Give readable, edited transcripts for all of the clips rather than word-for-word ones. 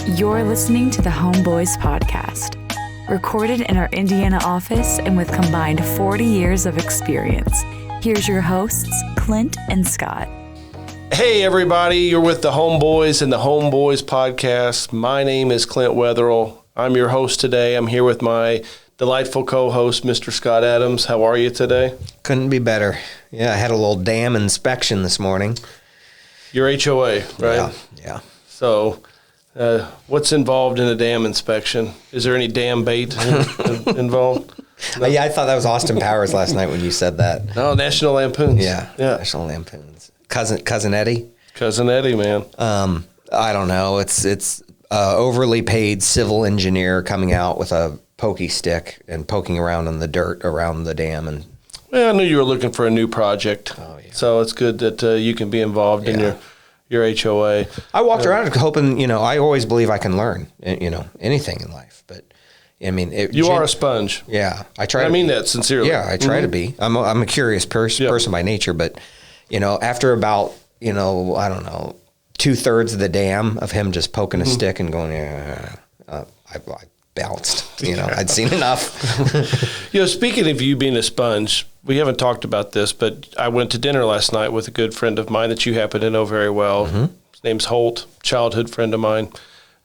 You're listening to the Homeboys podcast, recorded in our Indiana office and with combined 40 years of experience. Here's your hosts, Clint and Scott. Hey everybody, you're with the Homeboys and the Homeboys podcast. My name is Clint Wetherill. I'm your host today. I'm here with my delightful co-host, Mr. Scott Adams. How are you today? Couldn't be better. Yeah, I had a little dam inspection this morning. Your HOA, right? Yeah. So, what's involved in a dam inspection? Is there any dam bait involved? No? Yeah, I thought that was Austin Powers last night when you said that. No, National Lampoons. Yeah. National Lampoons. Cousin Eddie? Cousin Eddie, man. I don't know. It's overly paid civil engineer coming out with a pokey stick and poking around in the dirt around the dam. And well, I knew you were looking for a new project. Oh, yeah. So it's good that you can be involved in your HOA. I walked around hoping, I always believe I can learn, anything in life. But, I mean... You are a sponge. Yeah. I try. I mean that sincerely. Yeah, I try to be. I'm a curious person by nature, but, after about, I don't know, 2/3 of the dam of him just poking a stick and going, I bounced. I'd seen enough. Speaking of you being a sponge, we haven't talked about this, but I went to dinner last night with a good friend of mine that you happen to know very well. Mm-hmm. His name's Holt, childhood friend of mine.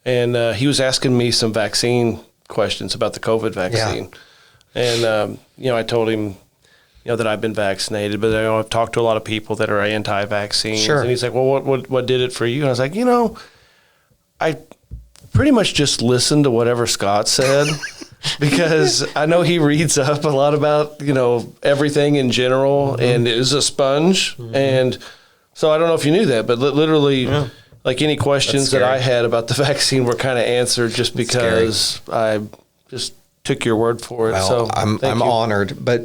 And he was asking me some vaccine questions about the COVID vaccine. Yeah. And, I told him, that I've been vaccinated, but I've talked to a lot of people that are anti-vaccine. Sure. And he's like, well, what did it for you? And I was like, I pretty much just listened to whatever Scott said because I know he reads up a lot about, everything in general, mm-hmm. and is a sponge. Mm-hmm. And so I don't know if you knew that, but literally like any questions that I had about the vaccine were kind of answered just because I just took your word for it. Well, so I'm honored, but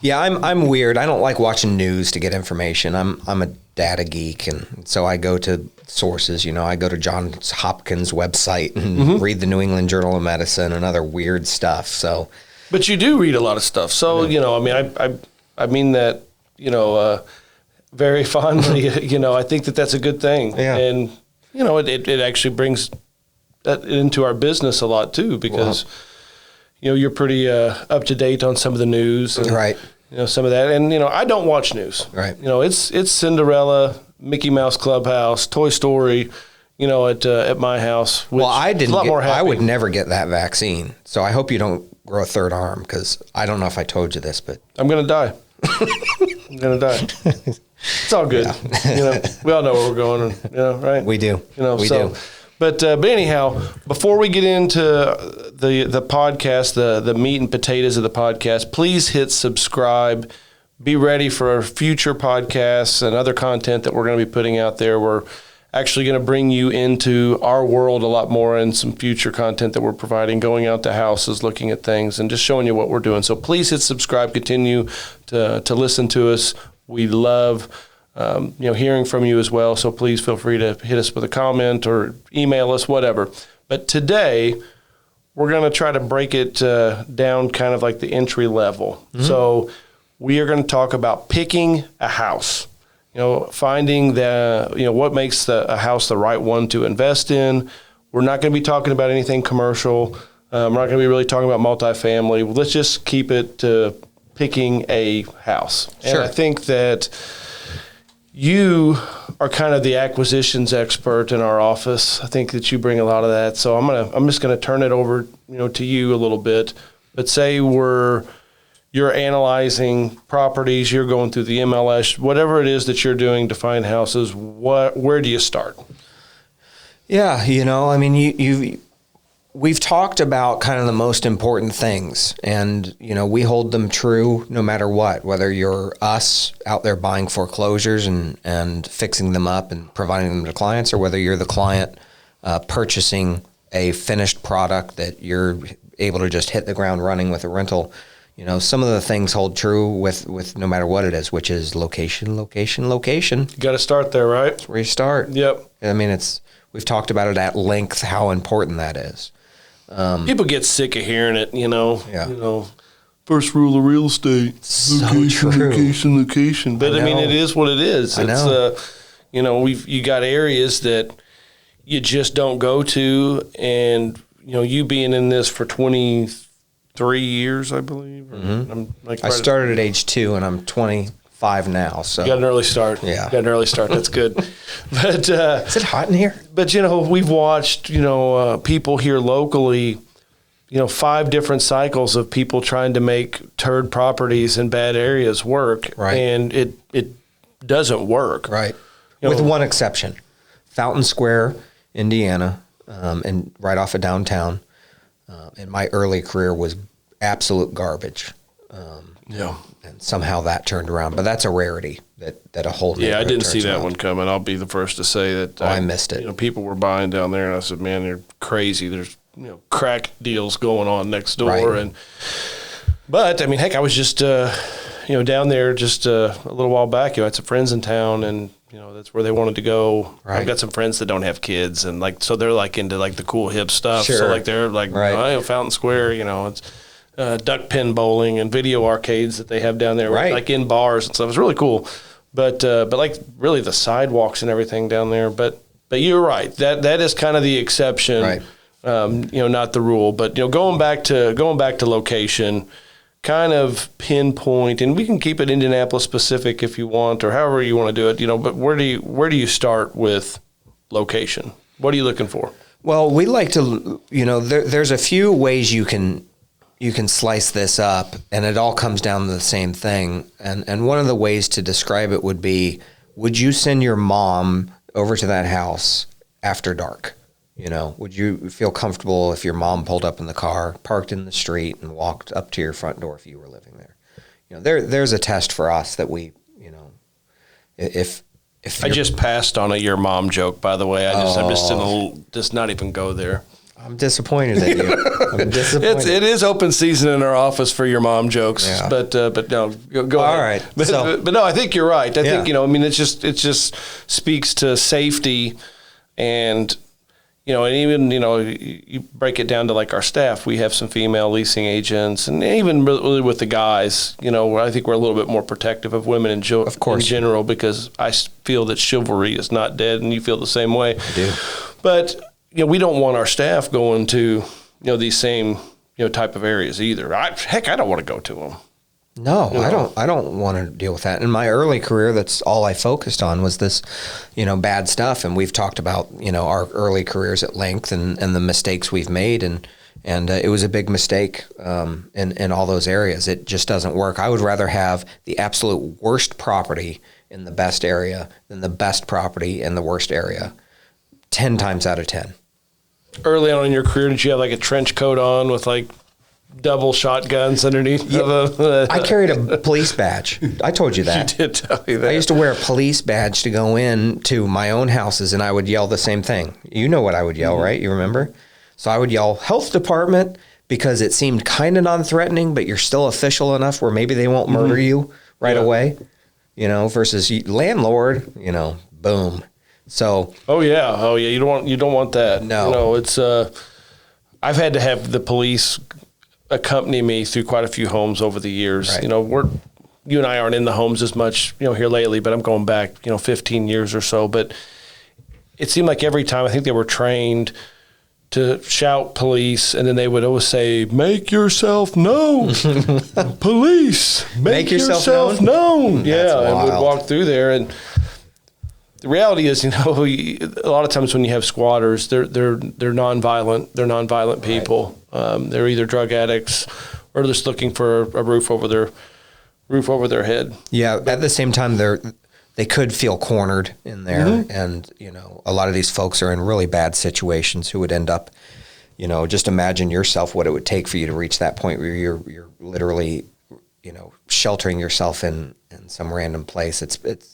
yeah, I'm weird. I don't like watching news to get information. I'm a data geek, and so I go to sources. I go to Johns Hopkins website and mm-hmm. read the New England Journal of Medicine and other weird stuff. So, but you do read a lot of stuff. So I mean that very fondly. I think that's a good thing. Yeah. And it actually brings that into our business a lot too because you're pretty up to date on some of the news. And, right. Some of that. And, I don't watch news. Right. It's Cinderella, Mickey Mouse Clubhouse, Toy Story, at my house. Which I would never get that vaccine. So I hope you don't grow a third arm because I don't know if I told you this, but I'm going to die. I'm going to die. It's all good. Yeah. We all know where we're going, right? We do. We do. But anyhow, before we get into the podcast, the meat and potatoes of the podcast, please hit subscribe. Be ready for our future podcasts and other content that we're going to be putting out there. We're actually going to bring you into our world a lot more and some future content that we're providing, going out to houses, looking at things, and just showing you what we're doing. So please hit subscribe. Continue to listen to us. We love hearing from you as well. So please feel free to hit us with a comment or email us, whatever. But today, we're going to try to break it down kind of like the entry level. Mm-hmm. So we are going to talk about picking a house, finding what makes a house the right one to invest in. We're not going to be talking about anything commercial. We're not going to be really talking about multifamily. Let's just keep it to picking a house. Sure. And I think that you are kind of the acquisitions expert in our office. I think that you bring a lot of that. So I'm just gonna turn it over, to you a little bit. But say you're analyzing properties, you're going through the MLS, whatever it is that you're doing to find houses. Where do you start? Yeah, we've talked about kind of the most important things, and, we hold them true no matter what, whether you're us out there buying foreclosures and fixing them up and providing them to clients, or whether you're the client purchasing a finished product that you're able to just hit the ground running with a rental. Some of the things hold true with no matter what it is, which is location. You got to start there, right? That's where you start. Yep. We've talked about it at length, how important that is. People get sick of hearing it, Yeah. First rule of real estate. So location, true. Location. But it is what it is. I know. You got areas that you just don't go to, and you being in this for 23 years, I believe. I'm I started at age 2, and I'm 25 now. So you got an early start. Yeah, got an early start. That's good. But is it hot in here? But we've watched people here locally. 5 different cycles of people trying to make turd properties in bad areas work, right? And it doesn't work, right? With one exception, Fountain Square, Indiana, and right off of downtown. In my early career was absolute garbage. And somehow that turned around, but that's a rarity that a whole I didn't see that around. one coming. I'll be the first to say that. I missed it. People were buying down there, and I said, "Man, they're crazy. There's crack deals going on next door." Right. But I mean, heck, I was just down there just a little while back. I had some friends in town, and that's where they wanted to go. Right. I've got some friends that don't have kids, and so they're into the cool hip stuff. Sure. So they're right. Fountain Square, it's duck pin bowling and video arcades that they have down there, right. in bars and stuff. It's really cool. But really the sidewalks and everything down there. But you're right. That is kind of the exception. Right. Not the rule. But going back to location, kind of pinpoint, and we can keep it Indianapolis specific if you want, or however you want to do it. But where do you start with location? What are you looking for? Well, we like to, there's a few ways you can slice this up, and it all comes down to the same thing. And one of the ways to describe it would be, would you send your mom over to that house after dark? Would you feel comfortable if your mom pulled up in the car, parked in the street, and walked up to your front door if you were living there? There's a test for us that we, if I just passed on a your mom joke, by the way. I'm just not even go there. I'm disappointed at you. I'm disappointed. It is open season in our office for your mom jokes, yeah. but no, go all ahead. right. But no, I think you're right. I think Yeah. it just speaks to safety, and and even you break it down to our staff. We have some female leasing agents, and even really with the guys, I think we're a little bit more protective of women in general, because I feel that chivalry is not dead, and you feel the same way. I do. But we don't want our staff going to these same type of areas either. I don't want to go to them. No, I don't want to deal with that. In my early career, that's all I focused on was this, bad stuff. And we've talked about, our early careers at length and the mistakes we've made. And it was a big mistake in all those areas. It just doesn't work. I would rather have the absolute worst property in the best area than the best property in the worst area 10 times out of 10. Early on in your career, did you have a trench coat on with double shotguns underneath? Yeah. I carried a police badge. I told you that. You did tell me that. I used to wear a police badge to go in to my own houses, and I would yell the same thing. You know what I would yell, right? You remember? So I would yell, health department, because it seemed kind of non-threatening, but you're still official enough where maybe they won't murder you right away, versus landlord, boom. So. Oh yeah. You don't want that. No. It's I've had to have the police accompany me through quite a few homes over the years. Right. You and I aren't in the homes as much, here lately, but I'm going back, 15 years or so. But it seemed like every time I think they were trained to shout police, and then they would always say, "Make yourself known, police. Make yourself known." That's and we'd wild. walk through there, and the reality is, a lot of times when you have squatters, they're nonviolent. They're nonviolent people. They're either drug addicts or just looking for a roof over their head. Yeah. At the same time, they could feel cornered in there, and a lot of these folks are in really bad situations who would end up, just imagine yourself what it would take for you to reach that point where you're literally, sheltering yourself in some random place.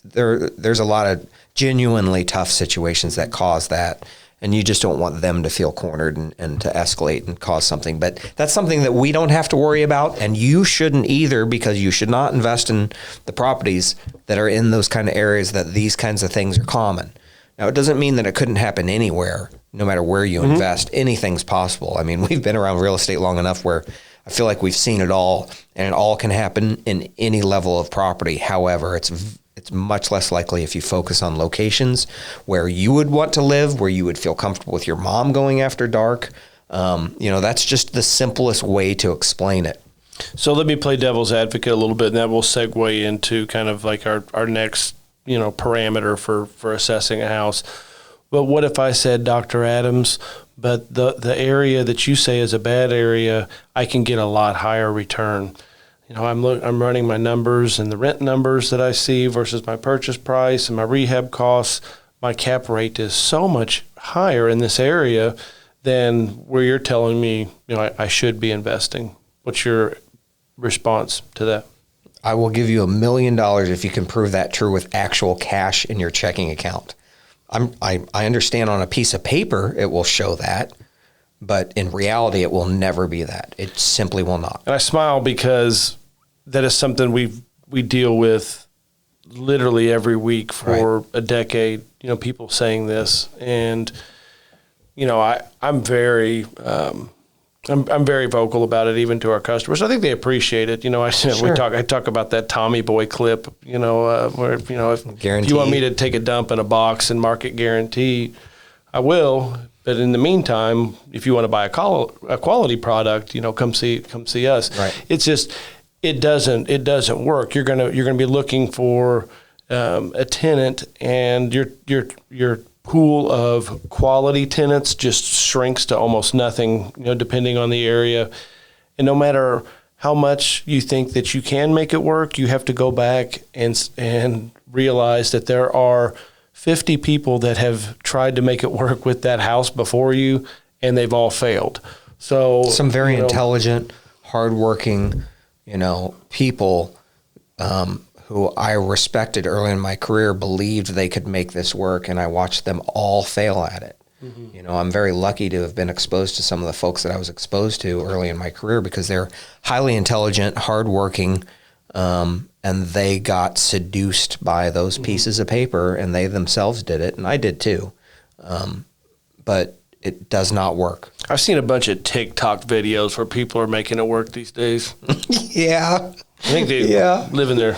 There's a lot of genuinely tough situations that cause that, and you just don't want them to feel cornered and to escalate and cause something. But that's something that we don't have to worry about, and you shouldn't either, because you should not invest in the properties that are in those kind of areas that these kinds of things are common. Now, it doesn't mean that it couldn't happen anywhere. No matter where you invest, anything's possible. I mean, we've been around real estate long enough where I feel like we've seen it all, and it all can happen in any level of property. However, it's It's much less likely if you focus on locations where you would want to live, where you would feel comfortable with your mom going after dark. That's just the simplest way to explain it. So let me play devil's advocate a little bit, and that will segue into kind of like our next, parameter for assessing a house. But what if I said, Dr. Adams, but the area that you say is a bad area, I can get a lot higher return. I'm running my numbers and the rent numbers that I see versus my purchase price and my rehab costs. My cap rate is so much higher in this area than where you're telling me, I should be investing. What's your response to that? I will give you $1 million if you can prove that true with actual cash in your checking account. I understand on a piece of paper it will show that, but in reality it will never be that. It simply will not. And I smile because that is something we deal with literally every week for a decade. People saying this, and I'm very I'm very vocal about it, even to our customers. I think they appreciate it. I talk about that Tommy Boy clip. Where if you want me to take a dump in a box and market guarantee, I will. But in the meantime, if you want to buy a quality product, come see us. Right. It's just it doesn't work. You're gonna be looking for a tenant, and your pool of quality tenants just shrinks to almost nothing, depending on the area. And no matter how much you think that you can make it work, you have to go back and realize that there are 50 people that have tried to make it work with that house before you, and they've all failed. So some very intelligent, hardworking, people who I respected early in my career believed they could make this work, and I watched them all fail at it. Mm-hmm. I'm very lucky to have been exposed to some of the folks that I was exposed to early in my career because they're highly intelligent, hardworking, and they got seduced by those pieces of paper, and they themselves did it, and I did too. But it does not work. I've seen a bunch of TikTok videos where people are making it work these days. Yeah. I think they live in their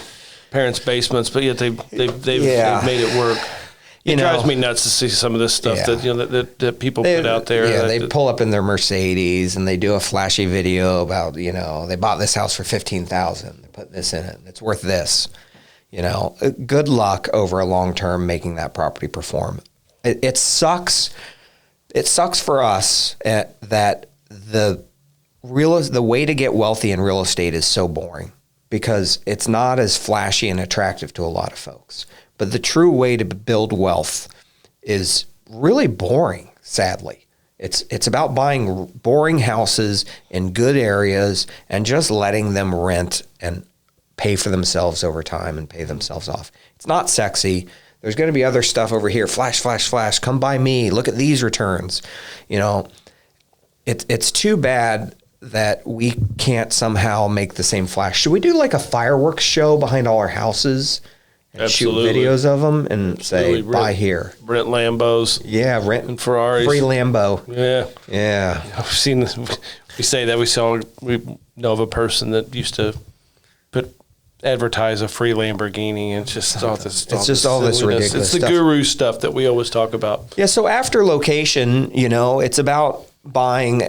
parents' basements, but yet they've made it work. It drives me nuts to see some of this stuff that people put out there. Yeah, they pull up in their Mercedes and they do a flashy video about, they bought this house for $15,000. They put this in it. It's worth this. Good luck over a long term making that property perform. It sucks. It sucks for us that the way to get wealthy in real estate is so boring, because it's not as flashy and attractive to a lot of folks. But the true way to build wealth is really boring, sadly. It's about buying boring houses in good areas and just letting them rent and pay for themselves over time and pay themselves off. It's not sexy. There's going to be other stuff over here. Flash, flash, flash. Come by me. Look at these returns. It's too bad that we can't somehow make the same flash. Should we do like a fireworks show behind all our houses and Absolutely. shoot videos of them and say, buy here? Rent Lambos. Yeah, rent and Ferraris. Free Lambo. Yeah. Yeah. I've seen this. We say that we know of a person that used to advertise a free Lamborghini, and it's just all this. All this ridiculous It's the stuff. guru stuff that we always talk about. Yeah. So after location, it's about buying.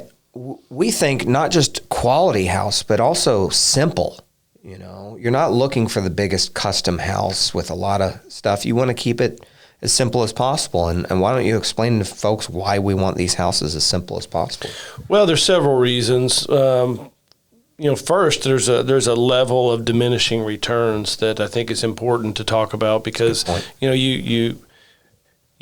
We think not just quality house, but also simple. You're not looking for the biggest custom house with a lot of stuff. You want to keep it as simple as possible. And why don't you explain to folks why we want these houses as simple as possible? Well, there's several reasons. First, there's a level of diminishing returns that I think is important to talk about, because you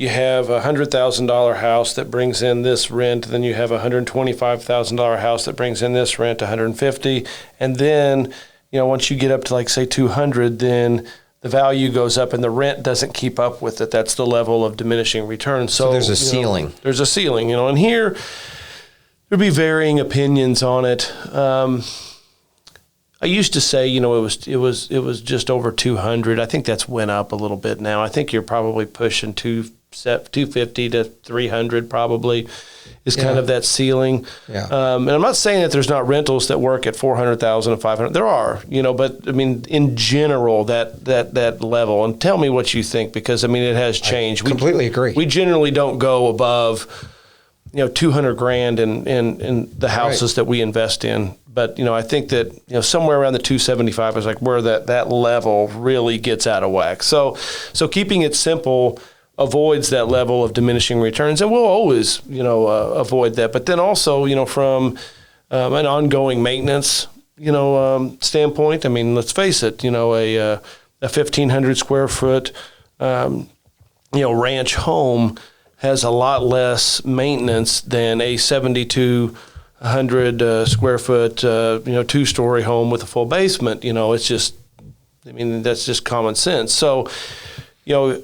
have a $100,000 house that brings in this rent, then you have a $125,000 house that brings in this rent, $150,000, and then once you get up to, like, say, $200,000, then the value goes up and the rent doesn't keep up with it. That's the level of diminishing returns. So there's a ceiling. There's a ceiling, and here there'd be varying opinions on it. I used to say, it was just over 200. I think that's went up a little bit now. I think you're probably pushing 250 to 300 probably is kind of that ceiling. Yeah. And I'm not saying that there's not rentals that work at 400,000 and 500. There are, but I mean, in general, that level. And tell me what you think, because I mean, it has changed. I completely agree. We generally don't go above, $200,000 in the houses that we invest in. But, I think that, somewhere around the 275 is like where that level really gets out of whack. So keeping it simple avoids that level of diminishing returns, and we'll always, avoid that. But then also, from an ongoing maintenance, standpoint, I mean, let's face it, a 1,500 square foot, ranch home has a lot less maintenance than a 7,200 square foot, 2-story home with a full basement. It's just, I mean, that's just common sense. So, you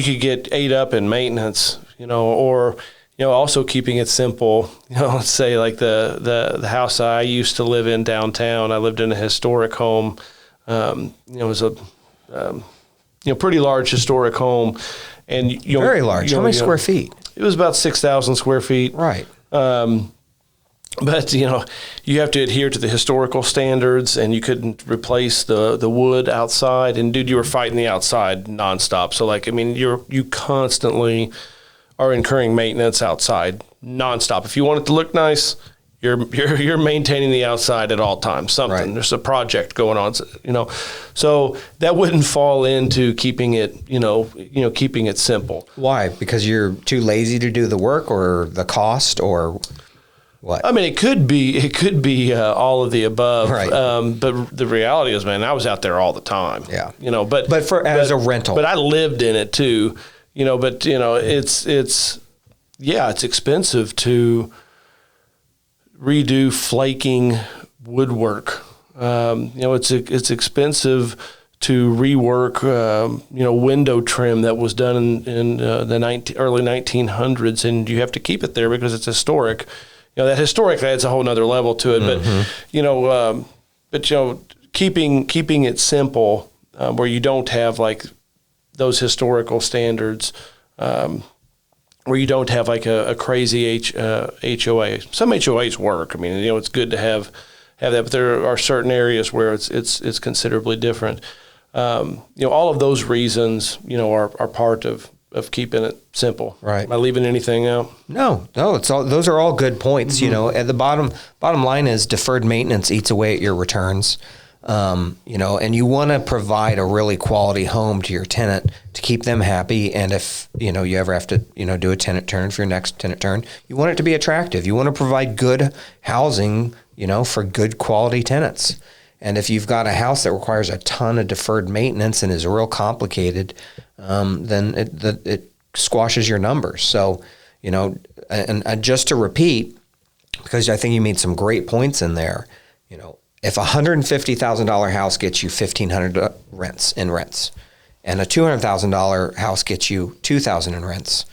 could get ate up in maintenance, or, also keeping it simple. Let's say like the house I used to live in downtown, I lived in a historic home. It was a, pretty large historic home. And very large. How many square feet? It was about 6,000 square feet. Right. But, you have to adhere to the historical standards, and you couldn't replace the wood outside. And, dude, you were fighting the outside nonstop. So, like, I mean, you constantly are incurring maintenance outside nonstop. If you want it to look nice, you're maintaining the outside at all times. Something. Right. There's a project going on, So that wouldn't fall into keeping it, keeping it simple. Why? Because you're too lazy to do the work, or the cost, or what? I mean, it could be all of the above. Right. But the reality is, man, I was out there all the time. Yeah. But as a rental. But I lived in it too. It's expensive to redo flaking woodwork. It's expensive to rework, window trim that was done in the early 1900s, and you have to keep it there because it's historic. That historic adds a whole nother level to it. Mm-hmm. But keeping it simple, where you don't have like those historical standards, where you don't have like a crazy HOA. Some HOAs work. I mean, it's good to have that, but there are certain areas where it's considerably different. All of those reasons, are part of keeping it simple. Right. Am I leaving anything out? No. Those are all good points. Mm-hmm. At the bottom line is deferred maintenance eats away at your returns. And you want to provide a really quality home to your tenant to keep them happy. And if, you ever have to, do a tenant turn for your next tenant turn, you want it to be attractive. You want to provide good housing, for good quality tenants. And if you've got a house that requires a ton of deferred maintenance and is real complicated, then it squashes your numbers. So, and just to repeat, because I think you made some great points in there, if a $150,000 house gets you $1,500 rents, and a $200,000 house gets you $2,000 in rents,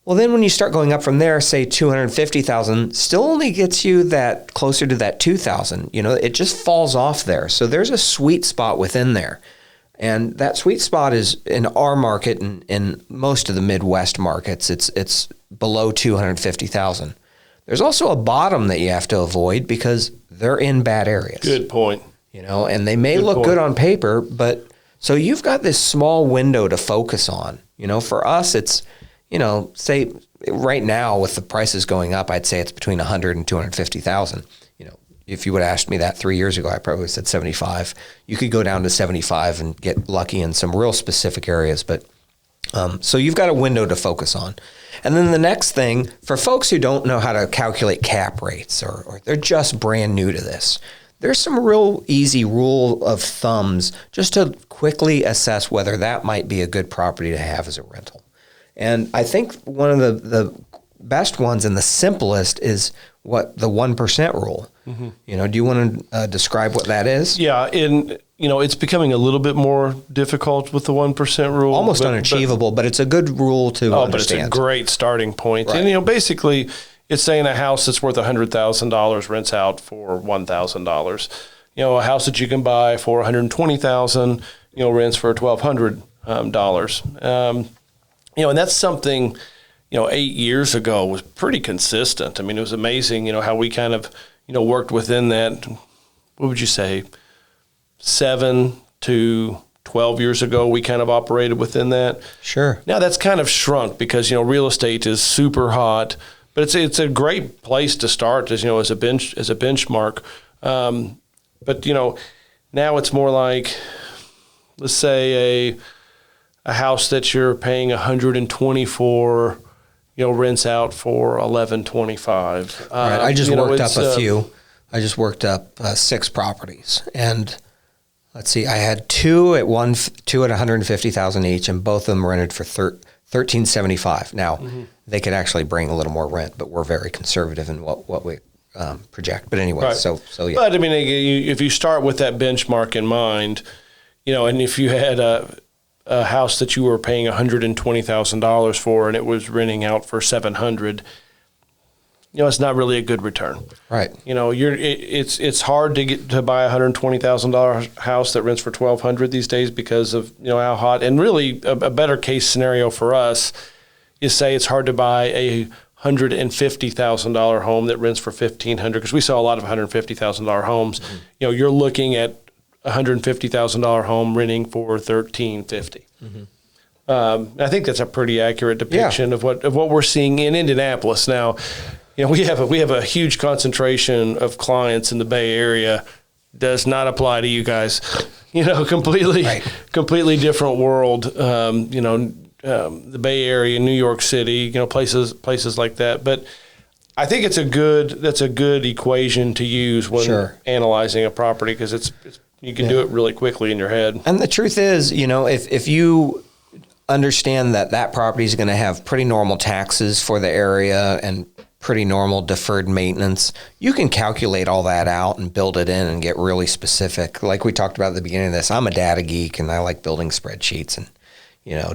well, then when you start going up from there, say $250,000 still only gets you that closer to that $2,000. It just falls off there. So there's a sweet spot within there. And that sweet spot is in our market and in most of the Midwest markets, it's below $250,000. There's also a bottom that you have to avoid because they're in bad areas. Good point. And they may look good on paper, but so you've got this small window to focus on. For us, it's, say right now with the prices going up, I'd say it's between 100 and 250,000. If you would have asked me that 3 years ago, I probably said 75. You could go down to 75 and get lucky in some real specific areas. But so you've got a window to focus on. And then the next thing, for folks who don't know how to calculate cap rates or they're just brand new to this, there's some real easy rule of thumbs just to quickly assess whether that might be a good property to have as a rental. And I think one of the best ones and the simplest is what the 1% rule. Mm-hmm. Do you want to describe what that is? Yeah, it's becoming a little bit more difficult with the 1% rule. Almost unachievable, but it's a good rule to understand. But it's a great starting point. Right. And, basically, it's saying a house that's worth $100,000 rents out for $1,000. A house that you can buy for $120,000, rents for $1,200. and that's something, 8 years ago was pretty consistent. I mean, it was amazing, how we kind of, worked within that. What would you say? 7 to 12 years ago, we kind of operated within that. Sure. Now that's kind of shrunk because, real estate is super hot, but it's a great place to start as a benchmark. But now it's more like, let's say a house that you're paying $120 for, rents out for $1,125. Right. I just worked up a few. I just worked up 6 properties, and let's see, I had two at $150,000 each, and both of them rented for $1,375. Now they could actually bring a little more rent, but we're very conservative in what we project. But anyway, right. so yeah. But I mean, if you start with that benchmark in mind, and if you had a house that you were paying $120,000 for, and it was renting out for $700, it's not really a good return. Right. It's hard to buy a $120,000 house that rents for $1,200 these days because of how hot. And really, a better case scenario for us is, say it's hard to buy a $150,000 home that rents for $1,500, because we saw a lot of $150,000 homes. You're looking at a $150,000 home renting for $1,350. I think that's a pretty accurate depiction of what we're seeing in Indianapolis now. We have a huge concentration of clients in the Bay Area. Does not apply to you guys. Completely different world. The Bay Area, New York City, places like that. But I think that's a good equation to use when analyzing a property, because you can do it really quickly in your head. And the truth is, if you understand that property is going to have pretty normal taxes for the area and pretty normal deferred maintenance, you can calculate all that out and build it in and get really specific. Like we talked about at the beginning of this, I'm a data geek and I like building spreadsheets and,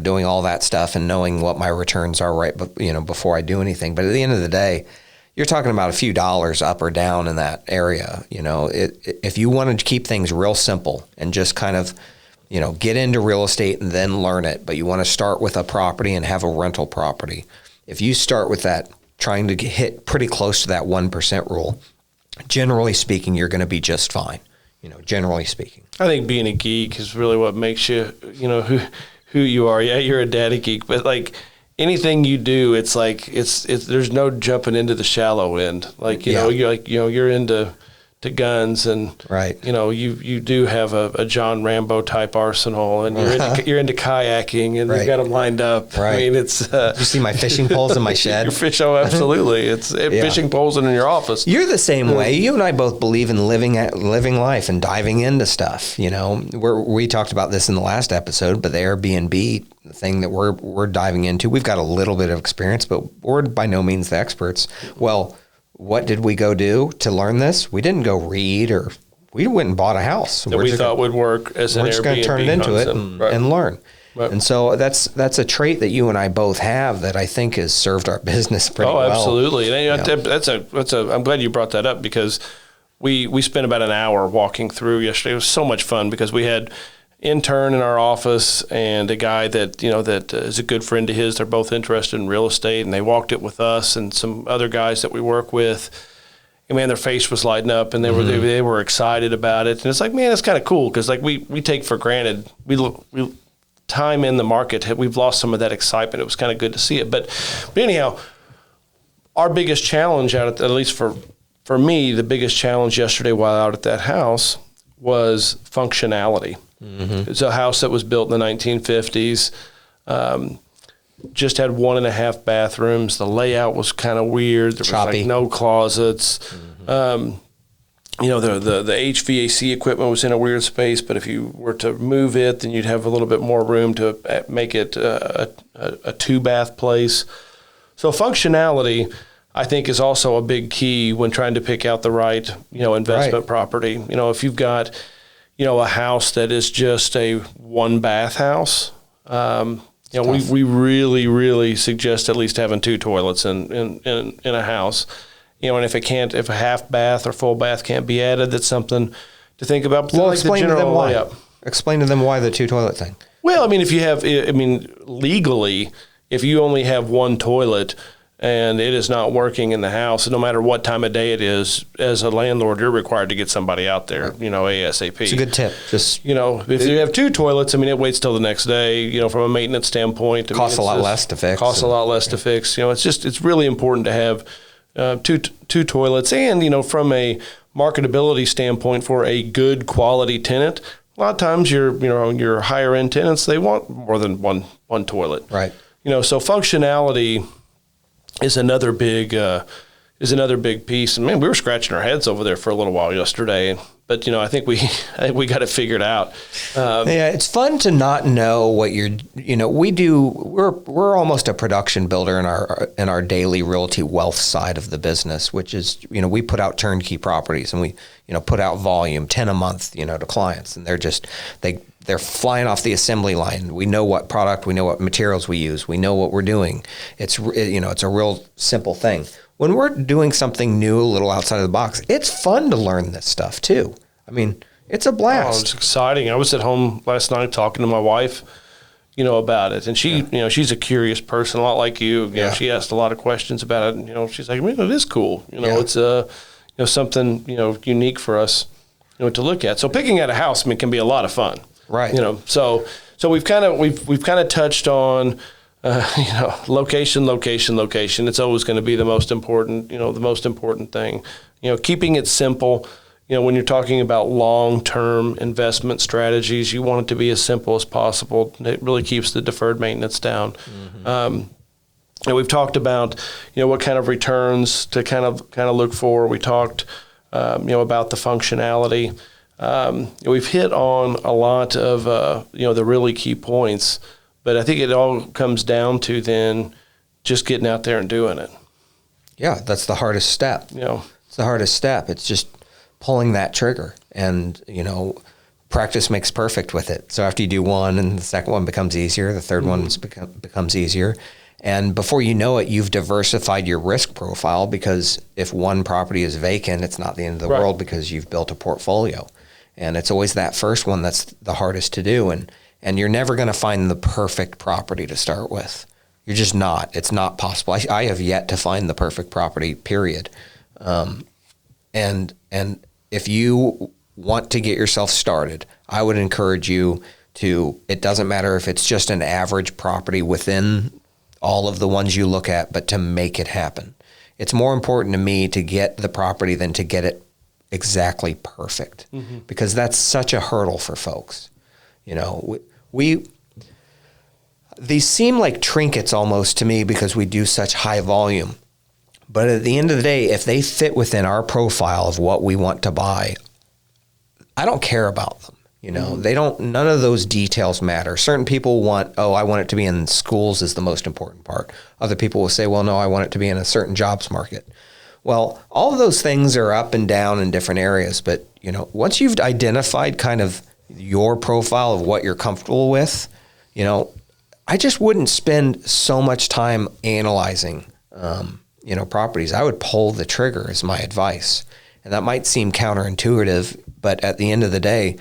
doing all that stuff and knowing what my returns are before I do anything. But at the end of the day, you're talking about a few dollars up or down in that area. If you wanted to keep things real simple and just kind of, get into real estate and then learn it, but you want to start with a property and have a rental property. If you start with that, trying to hit pretty close to that 1% rule, generally speaking, you're going to be just fine, generally speaking. I think being a geek is really what makes you, who you are. Yeah, you're a data geek, but like anything you do, it's like, it's there's no jumping into the shallow end. Like, you're into guns, and right. You do have a John Rambo type arsenal, and you're into kayaking, and you've got them lined up. Right. I mean, it's you see my fishing poles in my shed. Absolutely. It's fishing poles in your office. You're the same way. You and I both believe in living life and diving into stuff. We talked about this in the last episode, but the Airbnb thing that we're diving into, we've got a little bit of experience, but we're by no means the experts. Well, what did we go do to learn this? We didn't go read, or we went and bought a house that we thought would work as an Airbnb. We're just going to turn it into it and learn. Right. And so that's a trait that you and I both have that I think has served our business pretty well. Oh, absolutely. And I'm glad you brought that up, because we spent about an hour walking through yesterday. It was so much fun because we had intern in our office and a guy that is a good friend of his. They're both interested in real estate, and they walked it with us and some other guys that we work with. And man, their face was lighting up, and they were excited about it. And it's like, man, it's kind of cool, because like we take for granted we time in the market, we've lost some of that excitement. It was kind of good to see it. But anyhow, our biggest challenge at least for me, the biggest challenge yesterday while out at that house was functionality. Mm-hmm. It's a house that was built in the 1950s, just had 1.5 bathrooms. The layout was kind of weird. There was like no closets. Mm-hmm. The HVAC equipment was in a weird space, but if you were to move it, then you'd have a little bit more room to make it a 2-bath place. So functionality, I think, is also a big key when trying to pick out the right, investment property. If you've got a house that is just a 1-bath house, we really, really suggest at least having 2 toilets in a house. And if a half bath or full bath can't be added, that's something to think about. But well, explain to them why. Explain to them why the 2 toilet thing. Well, I mean, if you have, legally, if you only have one toilet and it is not working in the house, no matter what time of day it is, as a landlord, you're required to get somebody out there, ASAP. It's a good tip. Just, if you have two toilets, it waits till the next day, from a maintenance standpoint. Costs a lot less to fix. Costs a lot less to fix. It's really important to have two toilets. And, from a marketability standpoint for a good quality tenant, a lot of times your higher end tenants, they want more than one toilet. Right. So functionality is another big piece. And man, we were scratching our heads over there for a little while yesterday. But I think we got it figured out. Yeah, it's fun to not know what we're almost a production builder in our daily realty wealth side of the business, which is we put out turnkey properties and we put out volume 10 a month to clients, and they're flying off the assembly line. We know what product, we know what materials we use, we know what we're doing. It's it's a real simple thing. When we're doing something new, a little outside of the box, it's fun to learn this stuff too. It's a blast. It's exciting. I was at home last night talking to my wife, about it. And she, she's a curious person, a lot like you. She asked a lot of questions about it. She's like, it is cool. It's something, unique for us, to look at. So picking out a house, can be a lot of fun. Right. So we've kind of touched on, location. It's always going to be the most important thing. Keeping it simple. When you're talking about long-term investment strategies, you want it to be as simple as possible. It really keeps the deferred maintenance down. Mm-hmm. And we've talked about, what kind of returns to kind of look for. We talked, about the functionality. We've hit on a lot of, the really key points, but I think it all comes down to then just getting out there and doing it. Yeah, that's the hardest step. It's the hardest step. It's just pulling that trigger, and practice makes perfect with it. So after you do one, and the second one becomes easier, the third one becomes easier, and before you know it, you've diversified your risk profile, because if one property is vacant, it's not the end of the world, because you've built a portfolio, and it's always that first one that's the hardest to do, and you're never going to find the perfect property to start with. You're just not. It's not possible. I have yet to find the perfect property, period. And if you want to get yourself started, I would encourage you to, it doesn't matter if it's just an average property within all of the ones you look at, but to make it happen. It's more important to me to get the property than to get it exactly perfect, because that's such a hurdle for folks. These seem like trinkets almost to me, because we do such high volume. But at the end of the day, if they fit within our profile of what we want to buy, I don't care about them. They don't, none of those details matter. Certain people want, I want it to be in schools is the most important part. Other people will say, well, no, I want it to be in a certain jobs market. Well, all of those things are up and down in different areas. But, once you've identified kind of your profile of what you're comfortable with, I just wouldn't spend so much time analyzing, properties. I would pull the trigger is my advice. And that might seem counterintuitive, but at the end of the day,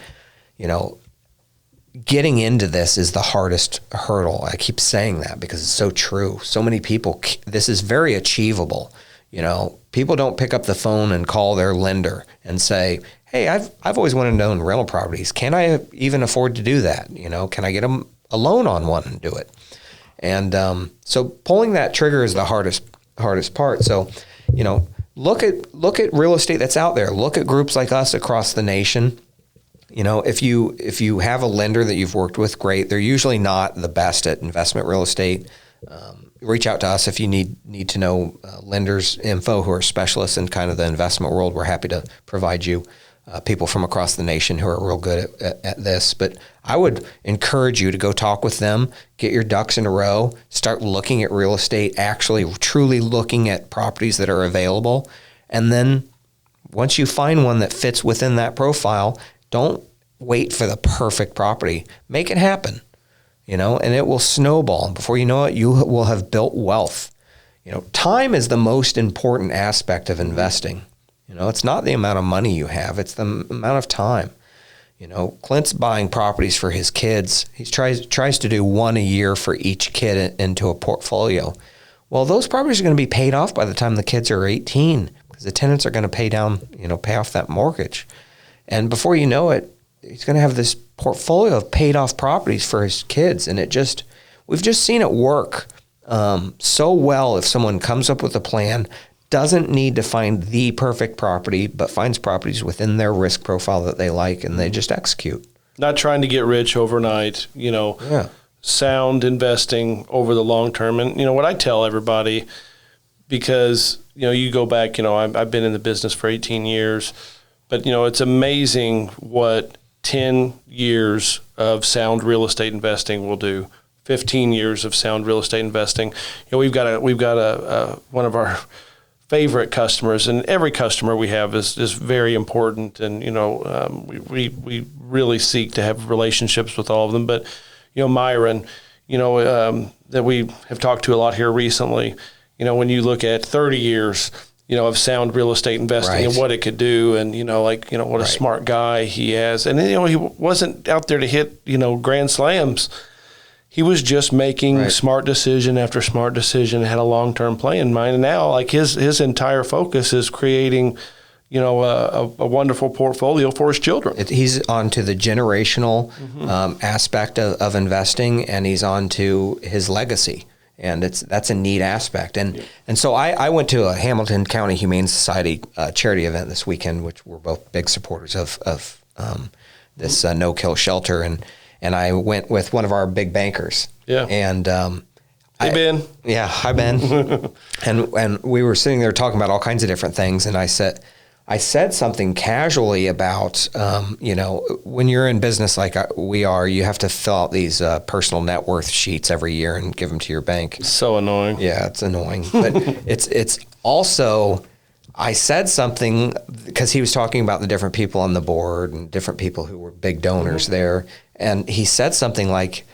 getting into this is the hardest hurdle. I keep saying that because it's so true. So many people, this is very achievable. People don't pick up the phone and call their lender and say, hey, I've always wanted to own rental properties. Can I even afford to do that? Can I get a loan on one and do it? And so pulling that trigger is the hardest part. So, look at real estate that's out there. Look at groups like us across the nation. If you have a lender that you've worked with, great. They're usually not the best at investment real estate. Reach out to us if you need to know lenders info who are specialists in kind of the investment world. We're happy to provide you people from across the nation who are real good at this. But I would encourage you to go talk with them, get your ducks in a row, start looking at real estate, actually truly looking at properties that are available. And then once you find one that fits within that profile, don't wait for the perfect property. Make it happen, and it will snowball. And before you know it, you will have built wealth. Time is the most important aspect of investing. It's not the amount of money you have, it's the amount of time. Clint's buying properties for his kids. He tries to do one a year for each kid into a portfolio. Well, those properties are going to be paid off by the time the kids are 18 because the tenants are going to pay off that mortgage. And before you know it, he's going to have this portfolio of paid off properties for his kids. And we've just seen it work so well if someone comes up with a plan, doesn't need to find the perfect property, but finds properties within their risk profile that they like, and they just execute. Not trying to get rich overnight, sound investing over the long term. And, what I tell everybody, because, you go back, I've been in the business for 18 years, but, it's amazing what 10 years of sound real estate investing will do. 15 years of sound real estate investing. We've got one of our favorite customers, and every customer we have is very important, and we really seek to have relationships with all of them. But Myron, that we have talked to a lot here recently. When you look at 30 years, of sound real estate investing and what it could do, and what a smart guy he has, and he wasn't out there to hit grand slams. He was just making smart decision after smart decision, had a long-term play in mind. And now, his entire focus is creating, a wonderful portfolio for his children. He's on to the generational aspect of investing, and he's on to his legacy. And that's a neat aspect. And so I went to a Hamilton County Humane Society charity event this weekend, which we're both big supporters of this no-kill shelter. And I went with one of our big bankers. Yeah. And hey, Ben. Yeah, hi, Ben. and we were sitting there talking about all kinds of different things. And I said something casually about, when you're in business like we are, you have to fill out these personal net worth sheets every year and give them to your bank. So annoying. Yeah, it's annoying. But it's also, I said something because he was talking about the different people on the board and different people who were big donors there. And he said something like,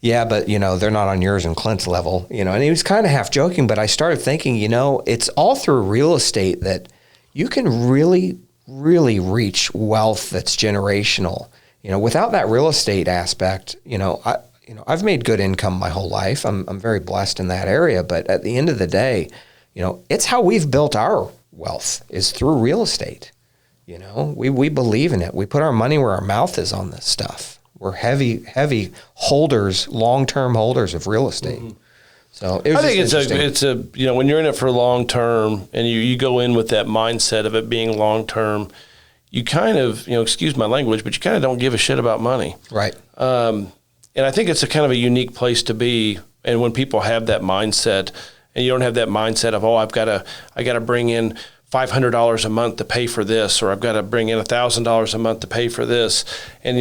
yeah, but, they're not on yours and Clint's level, and he was kind of half joking, but I started thinking, it's all through real estate that you can really, really reach wealth that's generational. Without that real estate aspect, I've made good income my whole life. I'm very blessed in that area, but at the end of the day, it's how we've built our wealth is through real estate. We believe in it. We put our money where our mouth is on this stuff. We're heavy holders, long-term holders of real estate. Mm-hmm. So I think it's a when you're in it for long term and you go in with that mindset of it being long term, you kind of excuse my language, but you kind of don't give a shit about money. Right. And I think it's a kind of a unique place to be. And when people have that mindset, and you don't have that mindset of I got to bring in $500 a month to pay for this, or I've got to bring in $1,000 a month to pay for this. And,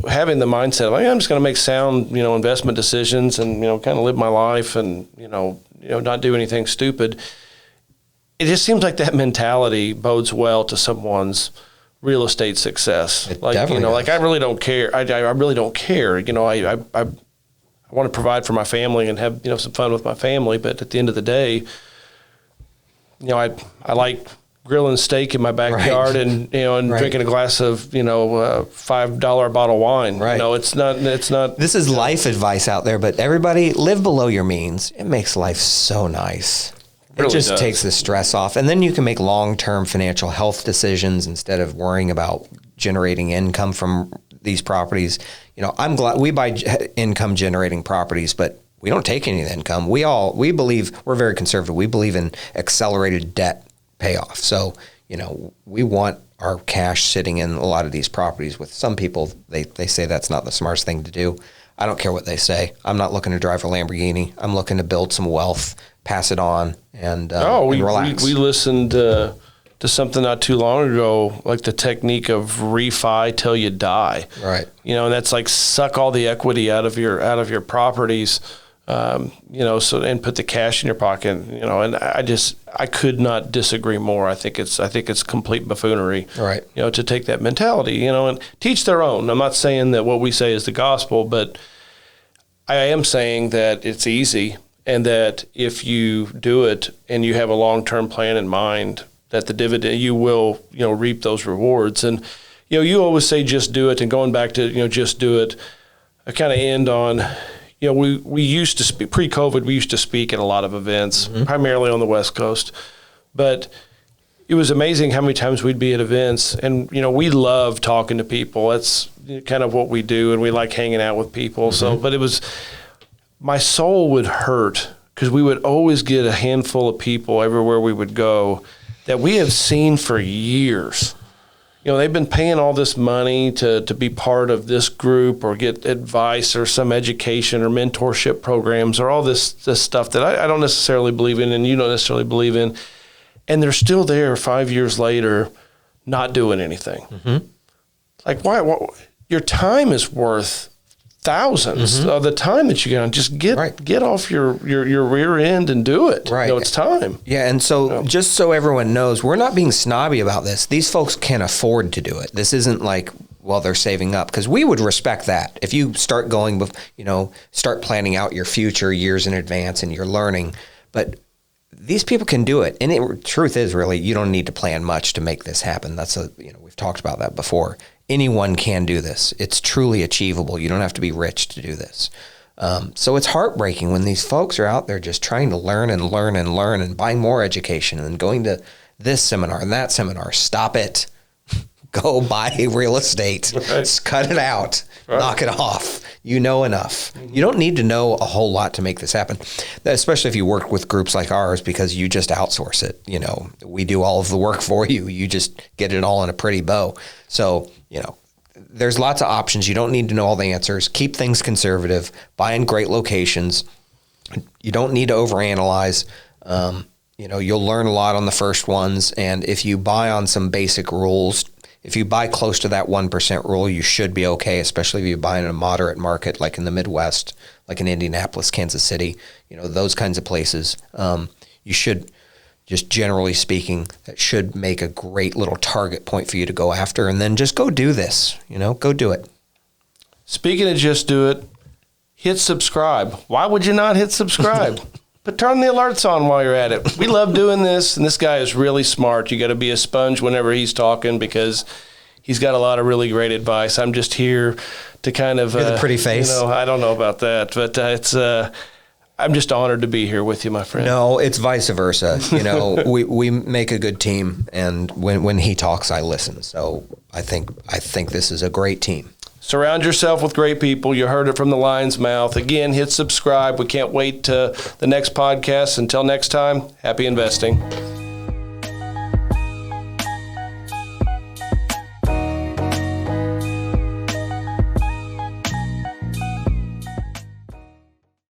having the mindset of, I'm just going to make sound, investment decisions and, kind of live my life and, not do anything stupid. It just seems like that mentality bodes well to someone's real estate success. It definitely does. I really don't care. I really don't care. I want to provide for my family and have, some fun with my family. But at the end of the day, I like grilling steak in my backyard and drinking a glass of $5 bottle of wine. Right. It's not. This is life advice out there, but everybody live below your means. It makes life so nice. It really just takes the stress off, and then you can make long-term financial health decisions instead of worrying about generating income from these properties. I'm glad we buy income-generating properties, but we don't take any of the income. We believe, we're very conservative. We believe in accelerated debt payoff. So, we want our cash sitting in a lot of these properties. With some people, they say that's not the smartest thing to do. I don't care what they say. I'm not looking to drive a Lamborghini. I'm looking to build some wealth, pass it on, and relax. We listened to something not too long ago, like the technique of refi till you die. Right. And that's like suck all the equity out of your properties. And put the cash in your pocket, and I could not disagree more. I think it's complete buffoonery, right? To take that mentality, and teach their own. I'm not saying that what we say is the gospel, but I am saying that it's easy, and that if you do it and you have a long-term plan in mind, that the dividend, you will, reap those rewards. And, you always say just do it, and going back to, just do it, I kind of end on, we used to speak, pre-COVID, we used to speak at a lot of events, primarily on the West Coast. But it was amazing how many times we'd be at events, and, we love talking to people. That's kind of what we do, and we like hanging out with people. So, but my soul would hurt because we would always get a handful of people everywhere we would go that we have seen for years. They've been paying all this money to be part of this group or get advice or some education or mentorship programs or all this stuff that I don't necessarily believe in and you don't necessarily believe in. And they're still there 5 years later not doing anything. Like, why? Your time is worth thousands of the time that you get on. Just get off your rear end and do it. Right. It's time. Yeah, and so just so everyone knows, we're not being snobby about this. These folks can afford to do it. This isn't like, well, they're saving up, because we would respect that. If you start going, start planning out your future years in advance and you're learning, but these people can do it. And the truth is, really, you don't need to plan much to make this happen. We've talked about that before. Anyone can do this. It's truly achievable. You don't have to be rich to do this. So it's heartbreaking when these folks are out there just trying to learn and learn and learn and buying more education and going to this seminar and that seminar. Stop it. Go buy real estate. Right. Cut it out. Right. Knock it off. You know enough. You don't need to know a whole lot to make this happen, especially if you work with groups like ours, because you just outsource it. We do all of the work for you. You just get it all in a pretty bow. So, there's lots of options. You don't need to know all the answers. Keep things conservative. Buy in great locations. You don't need to overanalyze. You'll learn a lot on the first ones. And if you buy on some basic rules, if you buy close to that 1% rule, you should be okay, especially if you buy in a moderate market like in the Midwest, like in Indianapolis, Kansas City, those kinds of places. You should, just generally speaking, that should make a great little target point for you to go after, and then just go do this, go do it. Speaking of just do it, hit subscribe. Why would you not hit subscribe? But turn the alerts on while you're at it. We love doing this, and this guy is really smart. You got to be a sponge whenever he's talking because he's got a lot of really great advice. I'm just here to kind of... You're the pretty face. I don't know about that, but it's... I'm just honored to be here with you, my friend. No, it's vice versa. We make a good team, and when he talks, I listen. So I think this is a great team. Surround yourself with great people. You heard it from the lion's mouth. Again, hit subscribe. We can't wait to the next podcast. Until next time, happy investing.